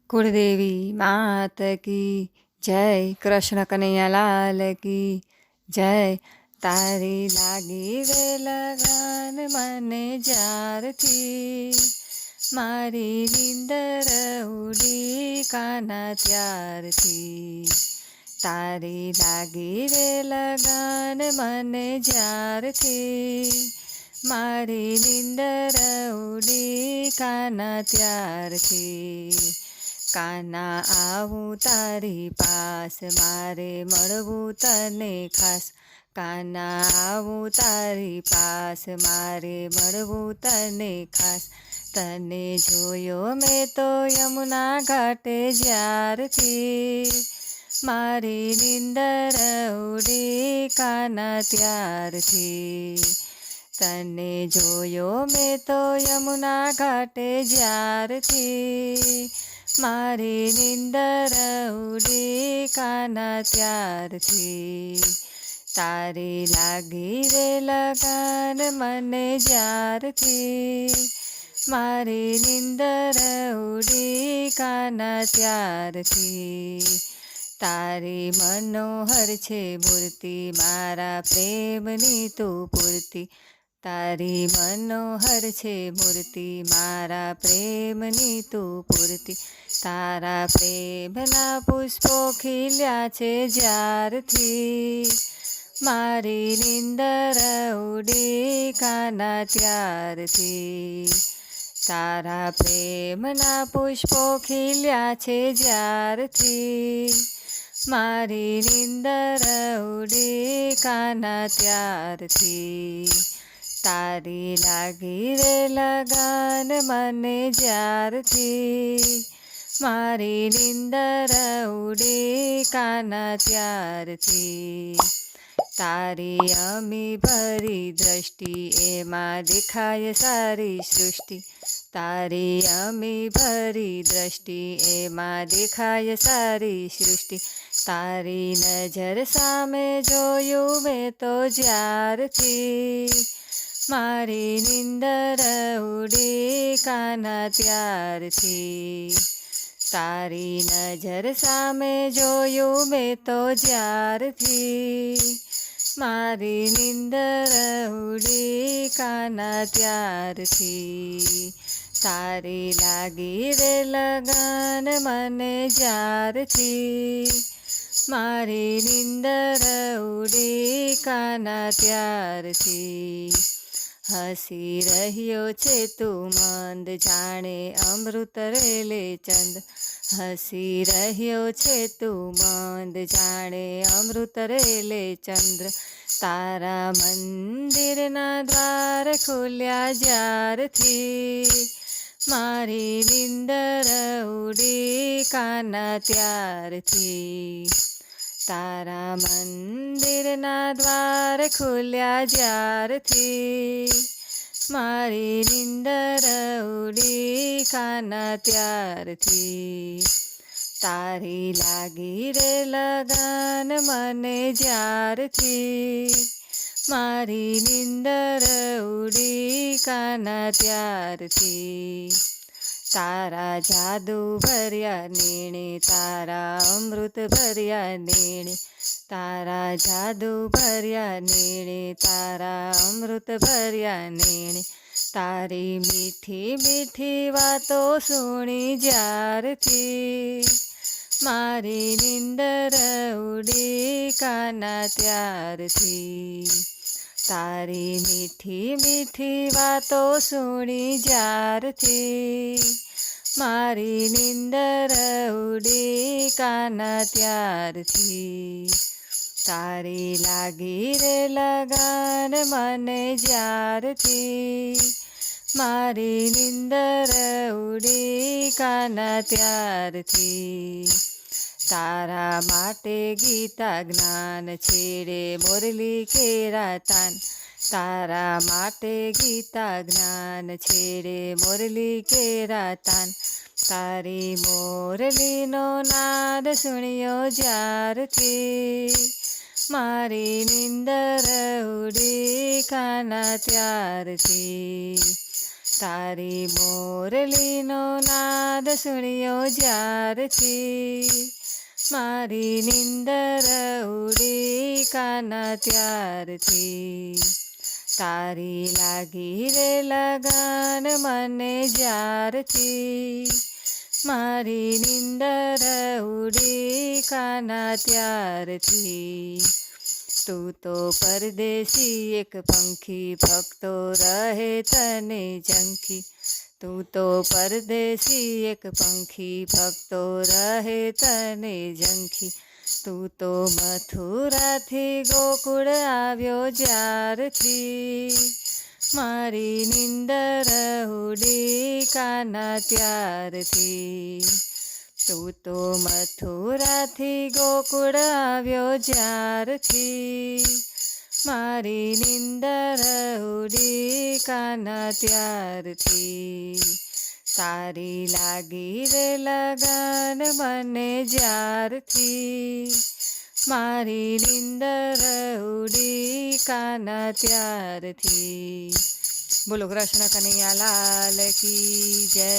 कुलदेवी मात की जय, कृष्ण कन्हैया लाल की जय। તારી લાગી રે લગાન મને જ્યારથી, મારી નીંદર ઉડી કાના ત્યારથી. તારી લાગી રે લગાન મને જ્યારથી, મારી નીંદર ઉડી કાના ત્યારથી. કાના આવું તારી પાસ, મારે મળવું તને ખાસ. કાના આવું તારી પાસ, મારે મળવું તને ખાસ. તને જોયો મેં તો યમુના ઘાટે જ્યારથી, મારી નીંદર ઉડી કાના ત્યારથી. તને જોયો મેં તો યમુના ઘાટે જ્યારથી, મારી નીંદર ઉડી કાના ત્યારથી. તારી લાગી રે લગાન મને જ્યારથી, મારી નીંદર ઉડી કાના ત્યારથી. તારી મનોહર છે મૂર્તિ, મારા પ્રેમની તું પૂર્તિ. તારી મનોહર છે મૂર્તિ, મારા પ્રેમની તું પૂર્તિ. તારા પ્રેમના પુષ્પો ખીલ્યા છે જ્યારથી, મારી નીંદર ઉડી કાના ત્યારથી. તારા પ્રેમના પુષ્પો ખીલ્યા છે જ્યારથી, મારી નીંદર ઉડી કાના ત્યારથી. તારી લાગી રે લગાન મને જ્યારથી, મારી નીંદર ઉડી કાના ત્યારથી. તારી અમી ભરી દ્રષ્ટિ, એમાં દેખાય સારી સૃષ્ટિ. તારી અમી ભરી દ્રષ્ટિ, એમાં દેખાય સારી સૃષ્ટિ. તારી નજર સામે જોયું મેં તો જ્યારથી, મારી નીંદર ઉડી કાના ત્યારથી. તારી નજર સામે જોયું મેં તો જ્યારથી, મારી નીંદર ઉડી કાના ત્યારથી. તારી લાગી રે લગાન મને જ્યારથી, મારી નીંદર ઉડી કાના ત્યારથી. હસી રહ્યો છે તું મંદ, જાણે અમૃત રેલે ચંદ. હસી રહ્યો છે તું મંદ, જાણે અમૃત રેલે ચંદ્ર. તારા મંદિરના દ્વાર ખોલ્યા જ્યારથી, મારી નીંદર ઉડી કાના ત્યારથી. તારા મંદિરના દ્વાર ખોલ્યા જ્યારથી, મારી નીંદર ઉડી કાના ત્યારથી. તારી લાગી રે લગાન મને જ્યારથી, મારી નીંદર ઉડી કાના ત્યારથી. તારા જાદુ ભર્યા નેણે, તારા અમૃત ભર્યા નેણે. તારા જાદુ ભર્યા નેણે, તારા અમૃત ભર્યા નેણે. તારી મીઠી મીઠી વાતો સુણી જ્યારથી, મારી નીંદર ઉડી કાના ત્યારથી. તારી મીઠી મીઠી વાતો સુણી જ્યારથી, મારી નીંદર ઉડી કાના ત્યારથી. તારી લાગી રે લગાન મને જ્યારથી, મારી નીંદર ઉડી કાના ત્યારથી. તારા માટે ગીતા જ્ઞાન છેડે મોરલી કેરા તાન. તારા માટે ગીતા જ્ઞાન છેડે મોરલી કેરા તાન. તારી મોરલીનો નાદ સુણ્યો જ્યારથી, મારી નીંદર ઉડી કાના ત્યારથી. તારી મોરલીનો નાદ સુણ્યો જ્યારથી મારી નિંદર ઉડી કાના ત્યારથી તારી લાગી રે લગાન મને જ્યારથી મારી નિંદર ઉડી કાના ત્યારથી તું તો પરદેશી એક પંખી ભક્તો રહે તને ઝંખી તું તો પરદેશી એક પંખી ભક્તો રહે તને ઝંખી તું તો મથુરાથી ગોકુળ આવ્યો જ્યારથી મારી નિંદર ઉડી કાના ત્યારથી તું તો મથુરાથી ગોકુળ આવ્યો જ્યારથી મારી નિંદર ઉડી કાના ત્યારથી તારી લાગી રે લગાન મને જ્યારથી મારી નિંદર ઉડી કાના ત્યારથી. બોલો કૃષ્ણ કનૈયા લાલ કી જય.